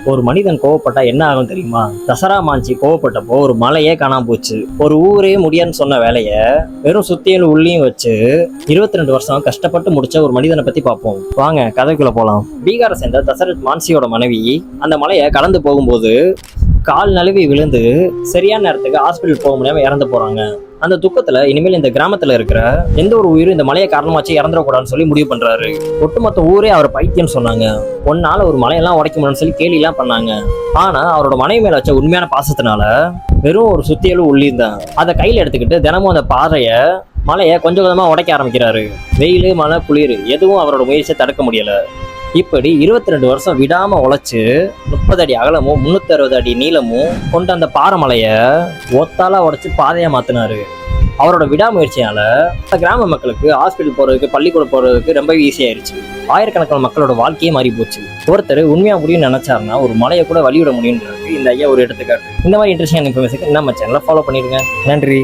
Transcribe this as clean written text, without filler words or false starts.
ஒரு மனிதன் கோவப்பட்டா என்ன ஆகும் தெரியுமா? தசரா மாஞ்சி கோவப்பட்டப்போ ஒரு மலையே காணாம போச்சு. ஒரு ஊரே முடியான்னு சொன்ன வேலைய வெறும் சுத்தியல் உள்ளியும் வச்சு 22 வருஷம் கஷ்டப்பட்டு முடிச்ச ஒரு மனிதனை பத்தி பார்ப்போம். வாங்க கதைக்குள்ள போலாம். பீகாரை சேர்ந்த தசரத் மான்சியோட மனைவி அந்த மலையை கடந்து போகும்போது கால் நழுவி விழுந்து சரியான நேரத்துக்கு ஹாஸ்பிட்டல் போக முடியாம இறந்து போறாங்க. அந்த துக்கத்துல இனிமேல் இந்த கிராமத்துல இருக்கிற எந்த ஒரு உயிரும் இந்த மலையை காரணமாச்சு இறந்துடக்கூடாதுன்னு சொல்லி முடிவு பண்றாரு. ஒட்டுமொத்த ஊரே அவர் பைத்தியம்னு சொன்னாங்க. ஒன்னால ஒரு மலையெல்லாம் உடைக்க முடியும்னு சொல்லி கேலி எல்லாம் பண்ணாங்க. ஆனா அவரோட மனைவி மேல வச்ச உண்மையான பாசத்தினால வெறும் ஒரு சுத்தியலும் உள்ளிருந்தான் அதை கையில எடுத்துக்கிட்டு தினமும் அந்த பாறைய மலையை கொஞ்சம் கொஞ்சமா உடைக்க ஆரம்பிக்கிறாரு. வெயில் மழை குளிர் எதுவும் அவரோட முயற்சியை தடுக்க முடியல. இப்படி 22 வருஷம் விடாம உழைச்சு 30 அடி அகலமும் 360 அடி நீளமும் கொண்ட அந்த பாறைமலைய ஒத்தால உடைச்சு பாதையா மாத்தினாரு. அவரோட விடாமுயற்சியால கிராம மக்களுக்கு ஹாஸ்பிட்டல் போறதுக்கு பள்ளிக்கூடம் போறதுக்கு ரொம்ப ஈஸியாயிருச்சு. ஆயிரக்கணக்கான மக்களோட வாழ்க்கையே மாறி போச்சு. ஒருத்தர் உண்மையா முடியும்னு நினைச்சாருன்னா ஒரு மலையை கூட வழிவிட முடியும்ன்றது இந்த ஐயா ஒரு எடுத்துக்காட்டு. இந்த மாதிரி இன்ட்ரெஸ்டிங் இன்ஃபர்மேஷன் நம்ம சேனலை ஃபாலோ பண்ணிடுங்க. நன்றி.